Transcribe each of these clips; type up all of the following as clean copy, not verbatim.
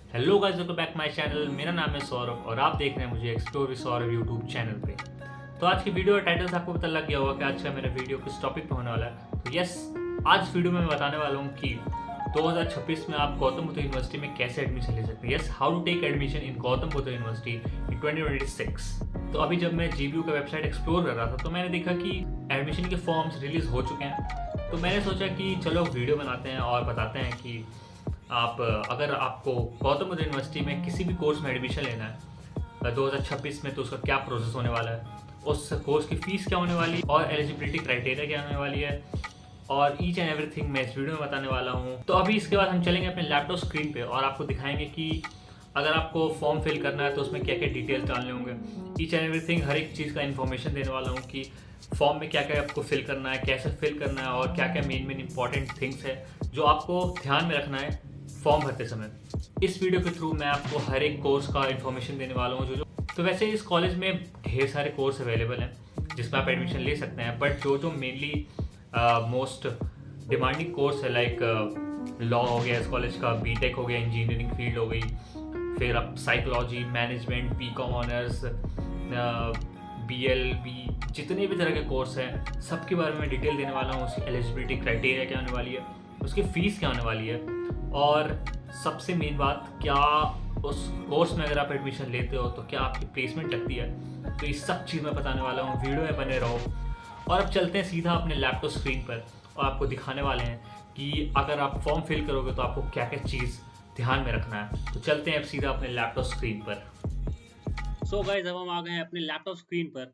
Hello guys, welcome back my channel. मेरा नाम है सौरभ और आप देख रहे हैं मुझे explore with Saurabh YouTube channel पे। तो आज की वीडियो का टाइटल से आपको पता लग गया होगा कि आज का मेरा वीडियो किस टॉपिक पे होने वाला है। तो यस, आज वीडियो में मैं बताने वाला हूँ कि 2026 में आप गौतम बुद्ध यूनिवर्सिटी में कैसे एडमिशन ले सकते हैं। Yes, how to take admission in Gautam Buddha university in 2026। तो अभी जब मैं GBU का वेबसाइट एक्सप्लोर कर रहा था तो मैंने देखा कि एडमिशन के फॉर्म्स रिलीज हो चुके हैं। तो मैंने सोचा कि चलो वीडियो बनाते हैं और बताते हैं कि आप अगर आपको गौतम बुद्ध यूनिवर्सिटी में किसी भी कोर्स में एडमिशन लेना है 2026 में, तो उसका क्या प्रोसेस होने वाला है, उस कोर्स की फ़ीस क्या होने वाली है और एलिजिबिलिटी क्राइटेरिया क्या होने वाली है, और ईच एंड एवरीथिंग मैं इस वीडियो में बताने वाला हूँ। तो अभी इसके बाद हम चलेंगे अपने लैपटॉप स्क्रीन पे और आपको दिखाएंगे कि अगर आपको फॉर्म फिल करना है तो उसमें क्या क्या डिटेल्स डालने होंगे। ईच एंड एवरीथिंग, हर एक चीज़ का इन्फॉर्मेशन देने वाला हूँ कि फॉर्म में क्या क्या आपको फिल करना है, कैसे फिल करना है और क्या क्या मेन इंपॉर्टेंट थिंग्स है जो आपको ध्यान में रखना है फॉर्म भरते समय। इस वीडियो के थ्रू मैं आपको हर एक कोर्स का इन्फॉर्मेशन देने वाला हूँ जो तो वैसे इस कॉलेज में ढेर सारे कोर्स अवेलेबल हैं जिसमें आप एडमिशन ले सकते हैं, बट जो जो मेनली मोस्ट डिमांडिंग कोर्स है, लाइक लॉ हो गया इस कॉलेज का, बीटेक हो गया, इंजीनियरिंग फील्ड हो गई, फिर आप psychology, management, BCom honours, BLB, जितने भी तरह के कोर्स हैं सबके बारे में डिटेल देने वाला हूँ। उसकी एलिजिबिलिटी क्राइटेरिया क्या होने वाली है, उसकी फ़ीस क्या होने वाली है, और सबसे मेन बात, क्या उस कोर्स में अगर आप एडमिशन लेते हो तो क्या आपकी प्लेसमेंट लगती है। तो ये सब चीज़ मैं बताने वाला हूँ, वीडियो में बने रहो। और अब चलते हैं सीधा अपने लैपटॉप स्क्रीन पर और आपको दिखाने वाले हैं कि अगर आप फॉर्म फिल करोगे तो आपको क्या क्या चीज़ ध्यान में रखना है। तो चलते हैं अब सीधा अपने लैपटॉप स्क्रीन पर। सो गाइस, अब हम आ गए हैं अपने लैपटॉप स्क्रीन पर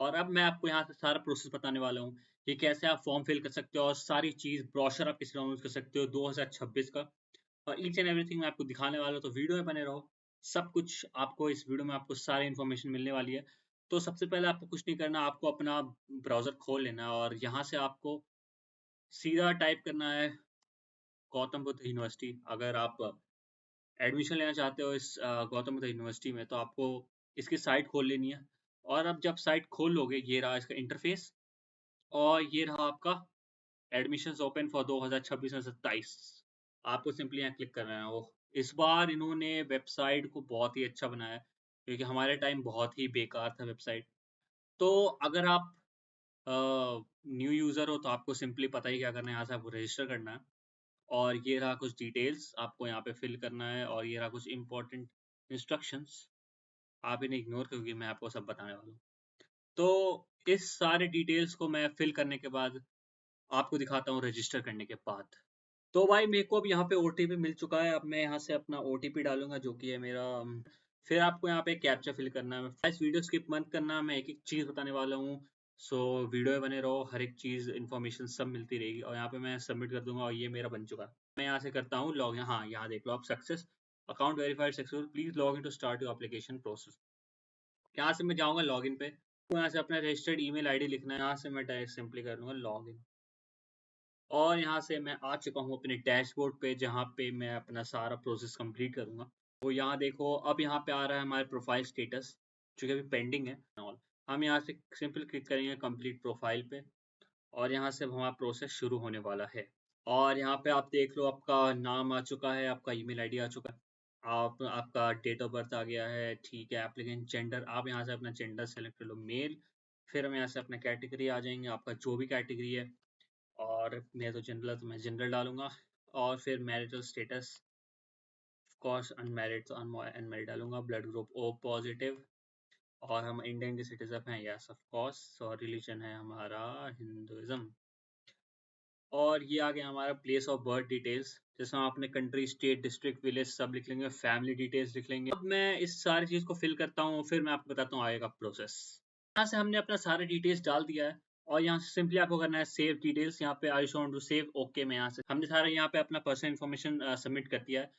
और अब मैं आपको यहाँ से सारा प्रोसेस बताने वाला हूँ कि कैसे आप फॉर्म फिल कर सकते हो और सारी चीज़ ब्रोशर आप किस डाउनलोड कर सकते हो 2026 का, और ईच एंड एवरीथिंग मैं आपको दिखाने वाला हूँ। तो वीडियो में बने रहो, सब कुछ आपको इस वीडियो में आपको सारी इन्फॉर्मेशन मिलने वाली है। तो सबसे पहले आपको कुछ नहीं करना, आपको अपना ब्राउज़र खोल लेना है और यहाँ से आपको सीधा टाइप करना है गौतम बुद्ध यूनिवर्सिटी। अगर आप एडमिशन लेना चाहते हो इस गौतम बुद्ध यूनिवर्सिटी में तो आपको इसकी साइट खोल लेनी है। और अब जब साइट खोल लोगे, ये रहा इसका इंटरफेस और ये रहा आपका एडमिशंस ओपन फॉर 2026 और 27। आपको सिंपली यहाँ क्लिक करना है। वो इस बार इन्होंने वेबसाइट को बहुत ही अच्छा बनाया है क्योंकि हमारे टाइम बहुत ही बेकार था वेबसाइट। तो अगर आप न्यू यूज़र हो तो आपको सिंपली पता ही क्या करना है, यहाँ से आपको रजिस्टर करना है और ये रहा कुछ डिटेल्स आपको यहाँ पे फिल करना है और ये रहा कुछ इंपॉर्टेंट इंस्ट्रक्शंस। आप इन्हें इग्नोर क्योंकि मैं आपको सब बताने वाला हूँ। तो इस सारे डिटेल्स को मैं फिल करने के बाद आपको दिखाता हूँ रजिस्टर करने के बाद। तो भाई मेरे को अब यहाँ पे ओटीपी मिल चुका है। अब मैं यहाँ से अपना ओटीपी डालूंगा जो कि है मेरा फिर आपको यहाँ पे कैप्चा फिल करना है। इस वीडियो स्किप मत करना, मैं एक एक चीज़ बताने वाला हूँ। सो वीडियो में बने रहो, हर एक चीज़ इन्फॉर्मेशन सब मिलती रहेगी। और यहाँ पे मैं सबमिट कर दूंगा और ये मेरा बन चुका है। मैं यहाँ से करता हूँ लॉग इन। हाँ, यहाँ देख लो आप, success account verified successful, please log in to start your application process. यहाँ से मैं जाऊँगा लॉग इन पे, तो यहाँ से अपना रजिस्टर्ड ईमेल आईडी लिखना है। यहाँ से मैं डायरेक्ट सिंपली कर लूँगा लॉग इन और यहाँ से मैं आ चुका हूँ अपने डैशबोर्ड पे जहाँ पे मैं अपना सारा प्रोसेस कंप्लीट करूँगा। तो यहाँ देखो, अब यहाँ पे आ रहा है हमारे प्रोफाइल स्टेटस जो कि अभी पेंडिंग है ऑल। हम यहाँ से सिंपल क्लिक करेंगे कंप्लीट प्रोफाइल पे और यहाँ से हमारा प्रोसेस शुरू होने वाला है। और यहाँ पे आप देख लो, आपका नाम आ चुका है, आपका ईमेल आईडी आ चुका है, आपका डेट ऑफ बर्थ आ गया है। ठीक है, एप्लीकेंट जेंडर, आप यहाँ से अपना जेंडर सेलेक्ट कर लो मेल। फिर हम यहाँ से अपना कैटेगरी आ जाएंगे, आपका जो भी कैटेगरी है, और मैं तो जनरल है तो मैं जनरल डालूंगा। और फिर marital status, of course unmarried तो अनमैरिड डालूंगा। ब्लड ग्रुप ओ पॉजिटिव और हम इंडियन के सिटीजन हैं, यस ऑफ कोर्स। और रिलीजन है हमारा हिंदुइज्म। और ये आ गया हमारा प्लेस ऑफ बर्थ डिटेल्स, जिसमें हम अपने कंट्री, स्टेट, डिस्ट्रिक्ट, विलेज सब लिख लेंगे, फैमिली डिटेल्स लिख लेंगे। अब मैं इस सारी चीज़ को फिल करता हूँ, फिर मैं आपको बताता हूँ आगे का प्रोसेस। यहाँ से हमने अपना सारे डिटेल्स डाल दिया है और यहाँ से सिंपली आपको करना है सेव डिटेल्स। यहाँ पे I want to save, okay में यहाँ से हमने सारा यहाँ पे अपना पर्सनल इन्फॉर्मेशन सबमिट कर दिया है।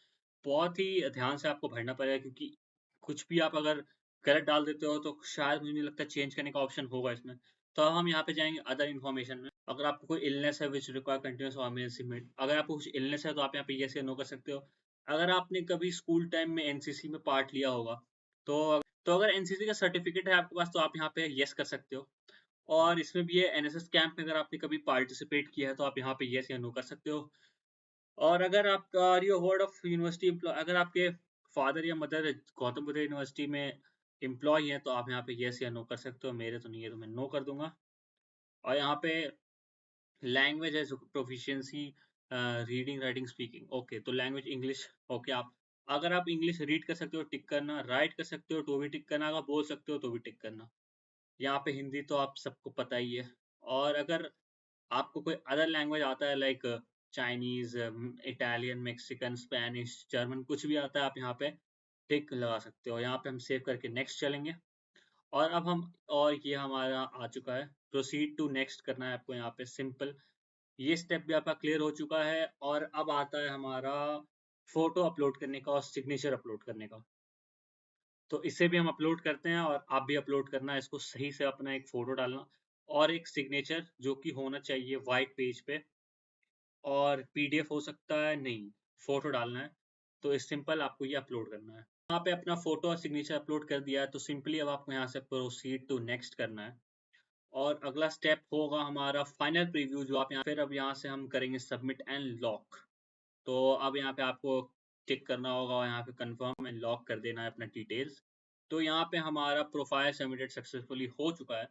बहुत ही ध्यान से आपको भरना पड़ेगा क्योंकि कुछ भी आप अगर गलत डाल देते हो तो शायद मुझे नहीं लगता चेंज करने का ऑप्शन होगा इसमें। तो हम यहाँ पे जाएंगे अदर इन्फॉर्मेशन में। अगर आपको कोई इलनेस है विच रिक्वायर कंटिन्यूस और इमरजेंसी में, अगर आपको कुछ इलनेस है तो आप यहाँ पे यस या नो कर सकते हो। अगर आपने कभी स्कूल टाइम में एनसीसी में पार्ट लिया होगा तो अगर एनसीसी का सर्टिफिकेट है आपके पास तो आप यहाँ पे यस कर सकते हो। और इसमें भी है एनएसएस कैंप में अगर आपने कभी पार्टिसिपेट किया है तो आप यहाँ पे यस या नो कर सकते हो। और अगर आप यू वर्ड ऑफ यूनिवर्सिटी अगर आपके फादर या मदर गौतम बुद्ध यूनिवर्सिटी में एम्प्लॉय हैं तो आप यहाँ पे येस या नो कर सकते हो। मेरे तो नहीं है तो मैं नो कर दूंगा। और यहाँ पे language as proficiency, reading writing speaking, okay तो लैंग्वेज इंग्लिश। ओके, आप अगर आप इंग्लिश रीड कर सकते हो टिक करना, राइट कर सकते हो तो भी टिक करना, अगर बोल सकते हो तो भी टिक करना। यहाँ पे हिंदी तो आप सबको पता ही है। और अगर आपको कोई अदर लैंग्वेज आता है like Chinese, Italian, Mexican, Spanish, German, कुछ भी आता है, आप यहाँ पे टिक लगा सकते हो। यहाँ पे हम सेव करके नेक्स्ट चलेंगे। और अब हम और ये हमारा आ चुका है, प्रोसीड टू नेक्स्ट करना है आपको यहाँ पे सिंपल। ये स्टेप भी आपका क्लियर हो चुका है। और अब आता है हमारा फोटो अपलोड करने का और सिग्नेचर अपलोड करने का। तो इसे भी हम अपलोड करते हैं और आप भी अपलोड करना है इसको सही से, अपना एक फोटो डालना और एक सिग्नेचर जो कि होना चाहिए वाइट पेज पे। और पीडीएफ हो सकता है, नहीं, फोटो डालना है। तो इस सिंपल आपको ये अपलोड करना है। यहाँ पे अपना फोटो और सिग्नेचर अपलोड कर दिया है तो सिंपली अब आपको यहाँ से प्रोसीड टू नेक्स्ट करना है। और अगला स्टेप होगा हमारा फाइनल प्रीव्यू, जो आप यहाँ फिर अब यहाँ से हम करेंगे सबमिट एंड लॉक। तो अब यहाँ पे आपको टिक करना होगा और यहाँ पे कंफर्म एंड लॉक कर देना है अपना डिटेल्स। तो यहाँ पे हमारा प्रोफाइल सबमिटेड सक्सेसफुली हो चुका है।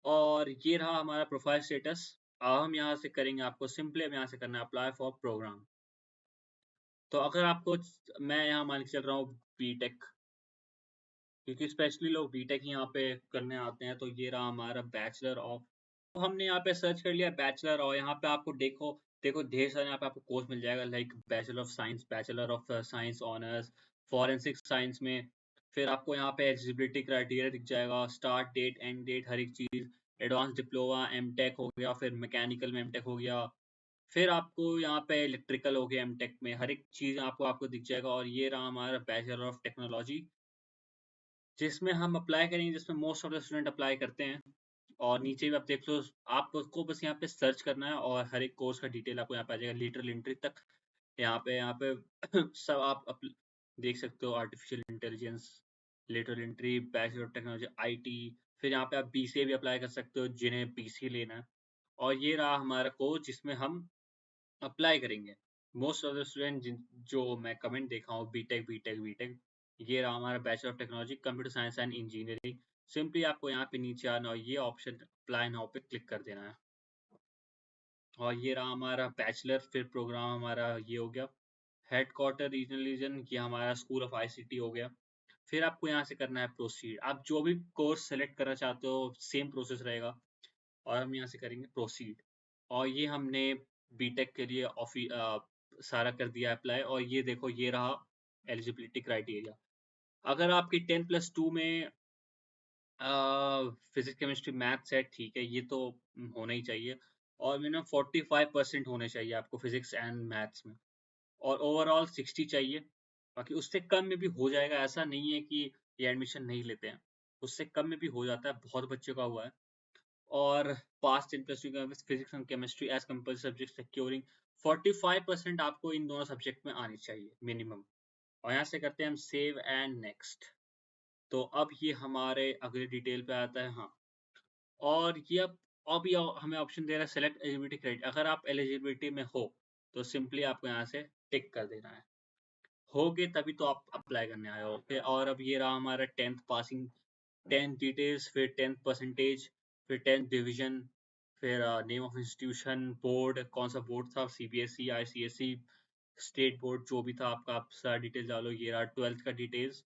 और ये रहा हमारा प्रोफाइल स्टेटस। अब हम यहाँ से करेंगे, आपको सिंपली अब यहाँ से करना है अप्लाई फॉर प्रोग्राम। तो अगर आपको, मैं यहाँ मान के चल रहा हूँ बीटेक, क्योंकि स्पेशली लोग बीटेक यहाँ पे करने आते हैं। तो ये रहा हमारा बैचलर ऑफ, तो हमने यहाँ पे सर्च कर लिया बैचलर। और यहाँ पे आपको देखो देखो ढेर सारे यहाँ पे आपको कोर्स मिल जाएगा like bachelor of science, bachelor of science honours, forensic science में। फिर आपको यहाँ पे एलिजिबिलिटी क्राइटेरिया दिख जाएगा, स्टार्ट डेट, एंड डेट, हर एक चीज। एडवांस डिप्लोमा, एमटेक हो गया, फिर मैकेनिकल में एमटेक हो गया, फिर आपको यहाँ पे इलेक्ट्रिकल हो गया एमटेक में, हर एक चीज आपको आपको दिख जाएगा। और ये रहा हमारा बैचलर ऑफ टेक्नोलॉजी, जिसमें हम अप्लाई करेंगे, जिसमें most of the student apply करते हैं। और नीचे भी आप देख लो, आपको बस यहाँ पे सर्च करना है और हर एक कोर्स का डिटेल आपको यहाँ पे आ जाएगा लिटरल एंट्री तक। यहाँ पे सब आप देख सकते हो, artificial intelligence, literal entry, bachelor of technology, IT. फिर यहाँ पे आप बीसीए भी अप्लाई कर सकते हो जिन्हें बीसीए लेना है। और ये रहा हमारा कोर्स जिसमें हम अप्लाई करेंगे। मोस्ट ऑफ द स्टूडेंट जो मैं कमेंट देखा हूँ, बीटेक बीटेक बीटेक। ये रहा हमारा bachelor of technology computer science and engineering. Simply आपको यहाँ पे नीचे आना और ये ऑप्शन अप्लाई नाउ पे क्लिक कर देना है। और ये रहा हमारा बैचलर, फिर प्रोग्राम हमारा ये हो गया। हेड क्वार्टर रीजनल रीजन, ये हमारा स्कूल ऑफ आईसीटी हो गया। फिर आपको यहाँ से करना है प्रोसीड। आप जो भी कोर्स सेलेक्ट करना चाहते हो सेम प्रोसेस रहेगा। और हम यहाँ से करेंगे प्रोसीड। और ये हमने बीटेक के लिए सारा कर दिया अप्लाई। और ये देखो ये रहा एलिजिबिलिटी क्राइटेरिया। अगर आपकी 10+2 में फिजिक्स केमिस्ट्री मैथ्स है, ठीक है, ये तो होना ही चाहिए। और मिनिमम 45% होने चाहिए आपको फिजिक्स एंड मैथ्स में। और ओवरऑल 60 चाहिए। बाकी उससे कम में भी हो जाएगा, ऐसा नहीं है कि ये एडमिशन नहीं लेते हैं। उससे कम में भी हो जाता है, बहुत बच्चों का हुआ है। और पास 10+2 का physics and chemistry as compulsory subject securing 45% आपको इन दोनों सब्जेक्ट में आनी चाहिए मिनिमम। और यहाँ से करते हैं हम सेव एंड नेक्स्ट। तो अब ये हमारे अगले डिटेल पे आता है। हाँ, और ये अब ये हमें ऑप्शन दे रहा है सेलेक्ट एलिजिबिलिटी क्राइटेरिया। अगर आप एलिजिबिलिटी में हो तो सिंपली आपको यहाँ से टिक कर देना है। होगे तभी तो आप अप्लाई करने आए हो। ओके, और अब ये रहा हमारा 10th पासिंग, 10th डिटेल्स, फिर 10th परसेंटेज, फिर 10th डिवीजन, फिर नेम ऑफ इंस्टीट्यूशन, बोर्ड, कौन सा बोर्ड था, सीबीएसई, आईसीएसई, स्टेट बोर्ड, जो भी था आपका, आप सारा डिटेल्स डालो। ये रहा 12th का डिटेल्स,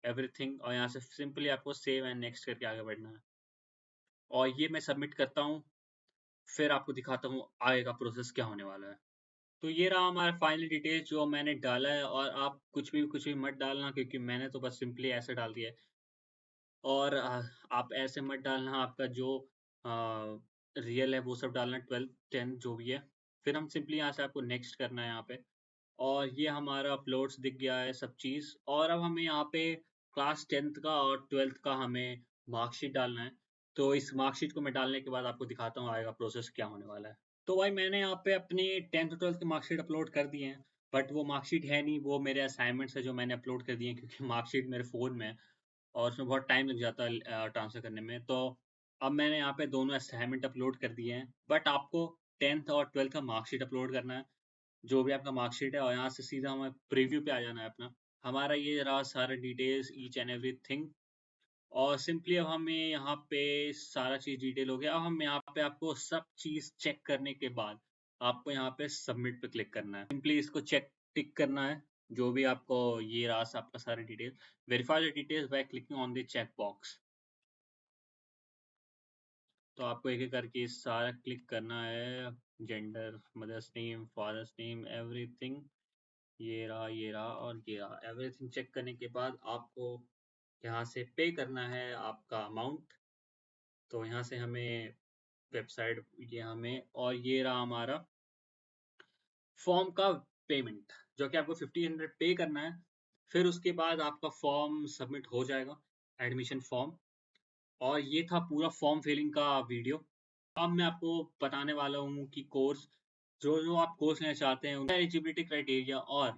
एवरीथिंग। और यहाँ से सिंपली आपको सेव एंड नेक्स्ट करके आगे बढ़ना है। और ये मैं सबमिट करता हूँ, फिर आपको दिखाता हूँ आगे का प्रोसेस क्या होने वाला है। तो ये रहा हमारा फाइनल डिटेल्स जो मैंने डाला है। और आप कुछ भी मत डालना, क्योंकि मैंने तो बस सिंपली ऐसे डाल दिया है। और आप ऐसे मत डालना, आपका जो रियल है वो सब डालना, 12th 10th जो भी है। फिर हम सिंपली यहाँ से आपको नेक्स्ट करना है यहाँ पे। और ये हमारा अपलोड्स दिख गया है सब चीज़। और अब हमें यहाँ पे क्लास 10th का और 12th का हमें मार्कशीट डालना है। तो इस मार्कशीट को मैं डालने के बाद आपको दिखाता हूँ आएगा प्रोसेस क्या होने वाला है। तो भाई मैंने यहाँ पे अपनी 10th और 12th की मार्कशीट अपलोड कर दी है। बट वो मार्कशीट है नहीं, वो मेरे असाइनमेंट्स है जो मैंने अपलोड कर दिए हैं, क्योंकि मार्कशीट मेरे फ़ोन में है और उसमें बहुत टाइम लग जाता है ट्रांसफर करने में। तो अब मैंने यहाँ पे दोनों असाइनमेंट अपलोड कर दिए हैं। बट आपको 10th और 12th का मार्कशीट अपलोड करना है। जो भी आपका मार्कशीट है, और यहाँ से सीधा हमें प्रीव्यू पे आ जाना है अपना। हमारा ये रहा सारा डिटेल्स, ईच एंड एवरीथिंग। और सिंपली अब हमें यहाँ पे सारा चीज़ डिटेल हो गया। अब हम यहाँ पे आपको सब चीज़ चेक करने के बाद आपको यहाँ पे सबमिट पे क्लिक करना है। सिंपली इसको चेक टिक करना है, जो भी आपको ये रहा आपका सारा detail. Verify the details by clicking on the check box. तो आपको एक एक करके सारा क्लिक करना है, gender, mother's name, father's name, everything. ये रहा, ये रहा और ये रहा। एवरीथिंग चेक करने के बाद आपको यहाँ से पे करना है आपका अमाउंट। तो यहाँ से हमें वेबसाइट, ये हमें, और ये रहा हमारा फॉर्म का पेमेंट, जो कि आपको 1500 पे करना है। फिर उसके बाद आपका फॉर्म सबमिट हो जाएगा, एडमिशन फॉर्म। और ये था पूरा फॉर्म फिलिंग का वीडियो। अब मैं आपको बताने वाला हूँ कि कोर्स, जो जो आप कोर्स लेना चाहते हैं, उनका एलिजिबिलिटी क्राइटेरिया और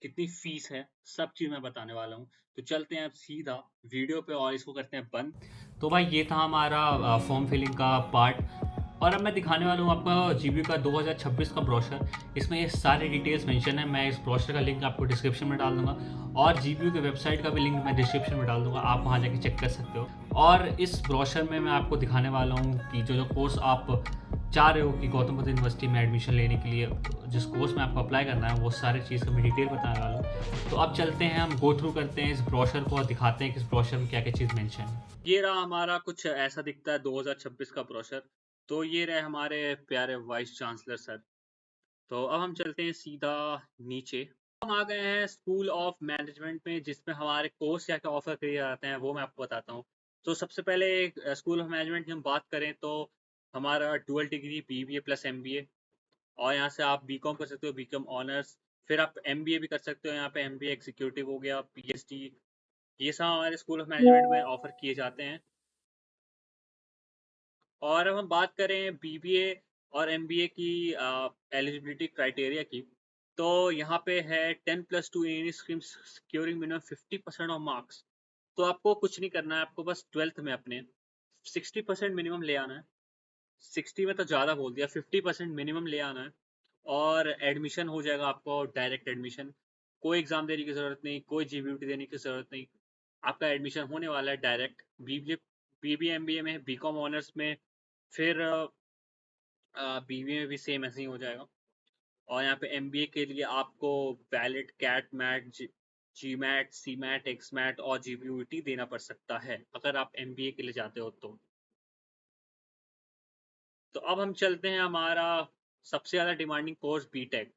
कितनी फीस है, सब चीज़ मैं बताने वाला हूँ। तो चलते हैं अब सीधा वीडियो पे और इसको करते हैं बंद। तो भाई ये था हमारा फॉर्म फिलिंग का पार्ट। और अब मैं दिखाने वाला हूँ आपका जीबीयू का 2026 का ब्रोशर। इसमें ये सारी डिटेल्स मेंशन है। मैं इस ब्रोशर का लिंक आपको डिस्क्रिप्शन में डाल दूंगा, और जीबीयू के वेबसाइट का भी लिंक मैं डिस्क्रिप्शन में डाल दूंगा, आप वहाँ जाके चेक कर सकते हो। और इस ब्रोशर में मैं आपको दिखाने वाला हूँ कि जो जो कोर्स आप चाह रहे हो कि गौतम बुद्ध यूनिवर्सिटी में एडमिशन लेने के लिए जिस कोर्स में आपको अप्लाई करना है, वो सारी चीज़ का मैं डिटेल बताने वाला हूँ। तो अब चलते हैं, हम गो थ्रू करते हैं इस ब्रोशर को और दिखाते हैं कि इस ब्रोशर में क्या क्या चीज़ मेंशन है। ये रहा हमारा, कुछ ऐसा दिखता है 2026 का ब्रोशर। तो ये रहे हमारे प्यारे वाइस चांसलर सर। तो अब हम चलते हैं सीधा नीचे। हम आ गए हैं स्कूल ऑफ मैनेजमेंट में, जिसमें हमारे कोर्स क्या क्या ऑफर किए जाते हैं वो मैं आपको बताता हूँ। तो सबसे पहले स्कूल ऑफ मैनेजमेंट की हम बात करें तो हमारा dual degree BBA plus MBA. और यहाँ से आप बीकॉम कर सकते हो, बीकॉम ऑनर्स। फिर आप एमबीए भी कर सकते हो, यहाँ पे एमबीए एग्जीक्यूटिव हो गया, पीएचडी। ये सब हमारे स्कूल ऑफ मैनेजमेंट में ऑफर किए जाते हैं। और अब हम बात करें बीबीए और एमबीए की एलिजिबिलिटी क्राइटेरिया की, तो यहाँ पे है 10+2 in any stream securing minimum 50% of marks. तो आपको कुछ नहीं करना है, आपको बस 12th में अपने 60% मिनिमम ले आना है। 60 में तो ज़्यादा बोल दिया, 50% मिनिमम ले आना है। और एडमिशन हो जाएगा आपको डायरेक्ट एडमिशन। कोई एग्ज़ाम देने की ज़रूरत नहीं, कोई जीबीयूटी देने की ज़रूरत नहीं। आपका एडमिशन होने वाला है डायरेक्ट। बीबीए, बीबीए एमबीए में, बीकॉम ऑनर्स में, फिर बीबीए में भी सेम ऐसे ही हो जाएगा। और यहाँ पे एमबीए के लिए आपको वैलिड कैट मैट, जी मैट, सी मैट, एक्स मैट और जीबीयूटी देना पड़ सकता है अगर आप एमबीए के लिए जाते हो तो अब हम चलते हैं हमारा सबसे ज़्यादा डिमांडिंग कोर्स बीटेक,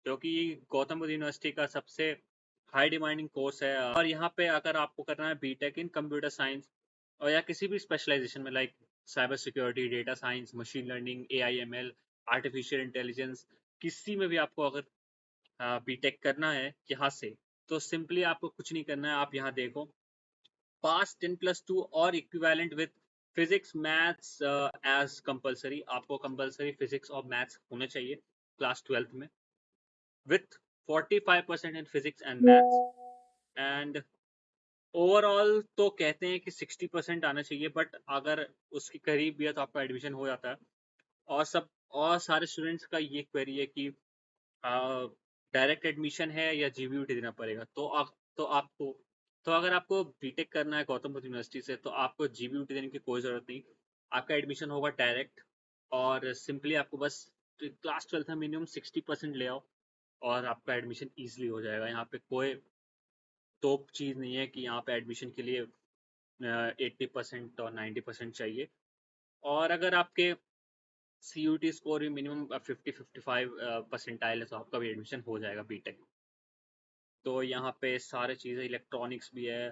जो कि गौतम बुद्ध यूनिवर्सिटी का सबसे हाई डिमांडिंग कोर्स है। और यहाँ पे अगर आपको करना है बीटेक इन कंप्यूटर साइंस और या किसी भी स्पेशलाइजेशन में, like cyber security, data science, machine learning, AIML, artificial intelligence, किसी में भी आपको अगर बीटेक करना है यहाँ से, तो सिंपली आपको कुछ नहीं करना है। आप यहाँ देखो, पास 10+2 और equivalent with physics maths as compulsory. आपको कंपलसरी फिजिक्स और मैथ्स होने चाहिए क्लास 12th में, with 45% in physics and maths. And overall तो कहते हैं कि 60% आना चाहिए, बट अगर उसके करीब भी है तो आपका एडमिशन हो जाता है। और सब, और सारे स्टूडेंट्स का ये क्वेरी है कि डायरेक्ट एडमिशन है या जीबीयूटी देना पड़ेगा। तो अगर आपको बीटेक करना है गौतम बुद्ध यूनिवर्सिटी से, तो आपको जीबीयूटी देने की कोई ज़रूरत नहीं। आपका एडमिशन होगा डायरेक्ट। और सिंपली आपको बस क्लास 12th में मिनिमम 60% ले आओ और आपका एडमिशन ईजिली हो जाएगा। यहाँ पे कोई टॉप चीज़ नहीं है कि यहाँ पे एडमिशन के लिए 80% और 90% चाहिए। और अगर आपके CUT स्कोर भी मिनिमम 50-55 परसेंटाइल है, तो आपका भी एडमिशन हो जाएगा बीटेक। तो यहाँ पे सारे चीज़ें, इलेक्ट्रॉनिक्स भी है,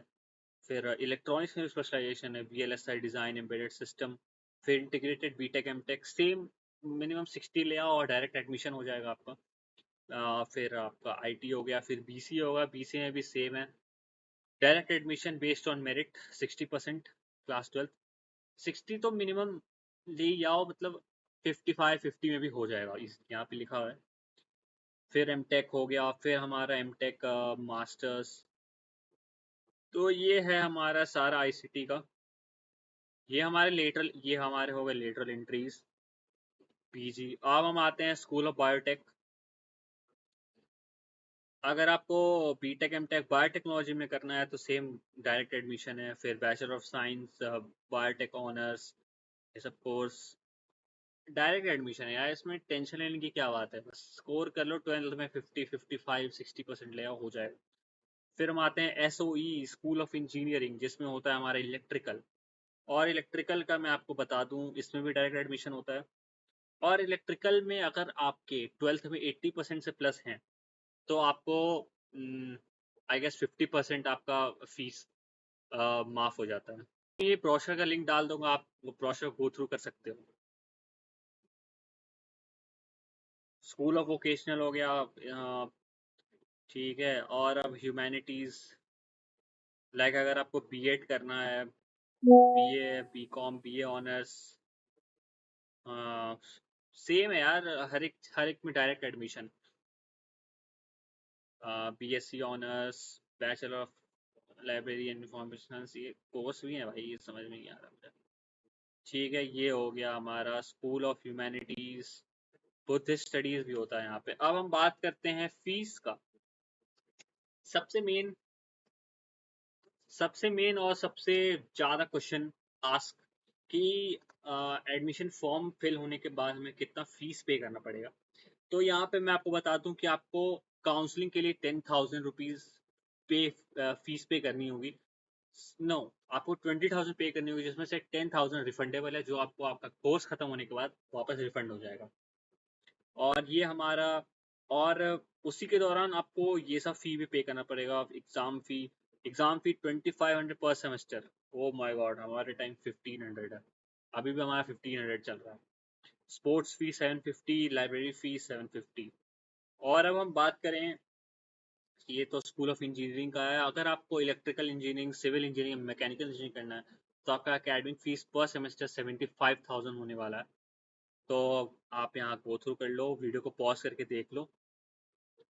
फिर इलेक्ट्रॉनिक्स में स्पेशलाइजेशन है, VLSI डिज़ाइन, एम्बेडेड सिस्टम, फिर integrated BTech MTech. Same minimum 60 ले आओ और डायरेक्ट एडमिशन हो जाएगा आपका। फिर आपका IT हो गया, फिर BC होगा, BC में भी सेम है, direct admission based on merit 60% class 12th। 60 तो मिनिमम ले ही आओ, मतलब 55-50 में भी हो जाएगा, इस यहाँ पे लिखा हुआ है। फिर एमटेक हो गया, फिर हमारा एमटेक मास्टर्स। तो ये है हमारा सारा आईसीटी का। ये हमारे हो गए लेटरल एंट्रीज, पीजी। अब हम आते हैं स्कूल ऑफ बायोटेक। अगर आपको बीटेक एमटेक बायोटेक्नोलॉजी में करना है तो सेम डायरेक्ट एडमिशन है। फिर bachelor of science biotech honours ये सब कोर्स डायरेक्ट एडमिशन है यार। इसमें टेंशन लेने की क्या बात है, बस स्कोर कर लो 12th में 50 55 60% ले आओ, हो जाएगा। फिर हम आते हैं SOE स्कूल ऑफ इंजीनियरिंग, जिसमें होता है हमारा इलेक्ट्रिकल। और इलेक्ट्रिकल का मैं आपको बता दूं, इसमें भी डायरेक्ट एडमिशन होता है। और इलेक्ट्रिकल में अगर आपके 12th में 80% से प्लस हैं तो आपको आई गेस 50% आपका फीस माफ हो जाता है। ये ब्रोशर का लिंक डाल दूंगा, आप वो ब्रोशर गो थ्रू कर सकते हो। स्कूल ऑफ वोकेशनल हो गया, ठीक है। और अब ह्यूमैनिटीज, लाइक अगर आपको बीएड करना है, BA BCom BA honours, same है यार, हर एक में direct admission. BSc honours, bachelor of library and information science, ये कोर्स भी है भाई, ये समझ में नहीं आ रहा मुझे। ठीक है, ये हो गया हमारा school of humanities. Buddhist studies भी होता है यहाँ पे। अब हम बात करते हैं फीस का। सबसे मेन और सबसे ज्यादा क्वेश्चन आस्क कि एडमिशन फॉर्म फिल होने के बाद हमें कितना फीस पे करना पड़ेगा। तो यहाँ पे मैं आपको बता दूं कि आपको काउंसलिंग के लिए 10,000 रुपीज फीस पे करनी होगी। नो, आपको 20,000 पे करनी होगी, जिसमें से 10,000 रिफंडेबल है, जो आपको आपका कोर्स खत्म होने के बाद वापस रिफंड हो जाएगा। और ये हमारा, और उसी के दौरान आपको ये सब फी भी पे करना पड़ेगा। एग्जाम फी 2500 पर सेमेस्टर। ओ माय गॉड, हमारे टाइम 1500 है, अभी भी हमारा 1500 चल रहा है। स्पोर्ट्स फी 750, लाइब्रेरी फी 750। और अब हम बात करें, ये तो स्कूल ऑफ इंजीनियरिंग का है। अगर आपको electrical engineering, civil engineering, mechanical engineering करना है तो आपका एकेडमिक फीस पर सेमेस्टर 75,000 होने वाला है। तो आप यहाँ गो थ्रू कर लो, वीडियो को पॉज करके देख लो।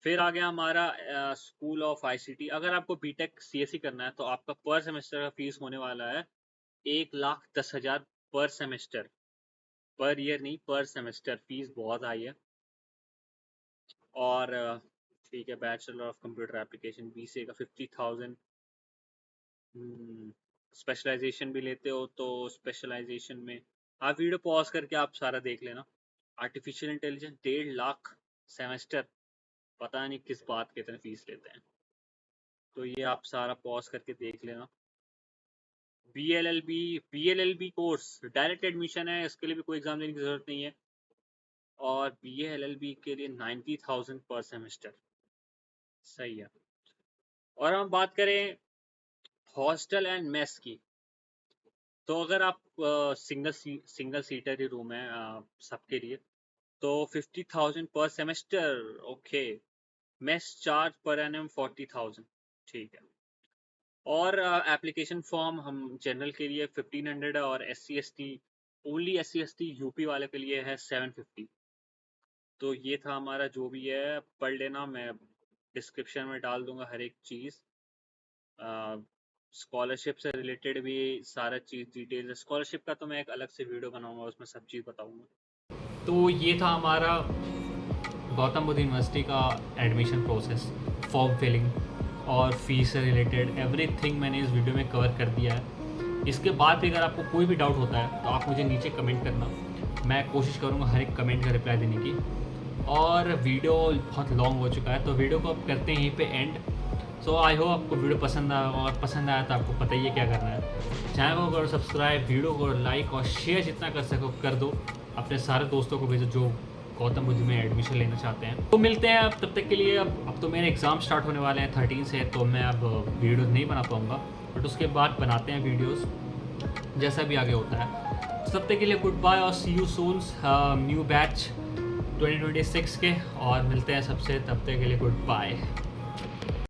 फिर आ गया हमारा स्कूल ऑफ ICT। अगर आपको बीटेक CSE करना है तो आपका पर सेमेस्टर का फीस होने वाला है 1,10,000 पर सेमेस्टर। पर ईयर नहीं, पर सेमेस्टर। फीस बहुत हाई है। और ठीक है, bachelor of computer application BCA का 50,000। स्पेशलाइजेशन भी लेते हो तो स्पेशलाइजेशन में आप वीडियो पॉज करके आप सारा देख लेना। आर्टिफिशियल इंटेलिजेंस 1.5 लाख सेमेस्टर, पता नहीं किस बात के इतने फीस लेते हैं, तो ये आप सारा पॉज करके देख लेना। BLLB कोर्स डायरेक्ट एडमिशन है, इसके लिए भी कोई एग्जाम देने की जरूरत नहीं है। और BLLB के लिए 90,000 पर सेमेस्टर, सही है। और हम बात करें हॉस्टल एंड मेस की, तो अगर आप सिंगल सीटर ही रूम है सबके लिए तो 50,000 पर semester. Okay, mess charge per annum 40,000, ठीक है। और एप्लीकेशन फॉर्म हम जनरल के लिए 1500 है, और SC ST यूपी वाले के लिए है 750। तो ये था हमारा, जो भी है पढ़ लेना, मैं डिस्क्रिप्शन में डाल दूंगा हर एक चीज़। स्कॉलरशिप से रिलेटेड भी सारा चीज़ डिटेल। स्कॉलरशिप का तो मैं एक अलग से वीडियो बनाऊंगा, उसमें सब चीज़ बताऊंगा। तो ये था हमारा गौतम बुद्ध यूनिवर्सिटी का एडमिशन प्रोसेस, फॉर्म फिलिंग और फीस से रिलेटेड एवरीथिंग मैंने इस वीडियो में कवर कर दिया है। इसके बाद भी अगर आपको कोई भी डाउट होता है तो आप मुझे नीचे कमेंट करना, मैं कोशिश करूँगा हर एक कमेंट का रिप्लाई देने की। और वीडियो बहुत लॉन्ग हो चुका है तो वीडियो को अब करते हैं यहीं पे एंड। सो आई होप आपको वीडियो पसंद आया, और पसंद आया तो आपको पता ही है क्या करना है। चैनल को करो सब्सक्राइब, वीडियो को लाइक और शेयर जितना कर सको कर दो, अपने सारे दोस्तों को भेजो जो गौतम बुद्ध में एडमिशन लेना चाहते हैं। तो मिलते हैं अब, तब तक के लिए। अब तो मेरे एग्ज़ाम स्टार्ट होने वाले हैं 13 से, तो मैं अब वीडियो नहीं बना पाऊँगा, बट उसके बाद बनाते हैं वीडियोस जैसा भी आगे होता है। तब तक के लिए गुड बाय और सी यू सून न्यू बैच 2026 के, और मिलते हैं सबसे, तब तक के लिए गुड बाय।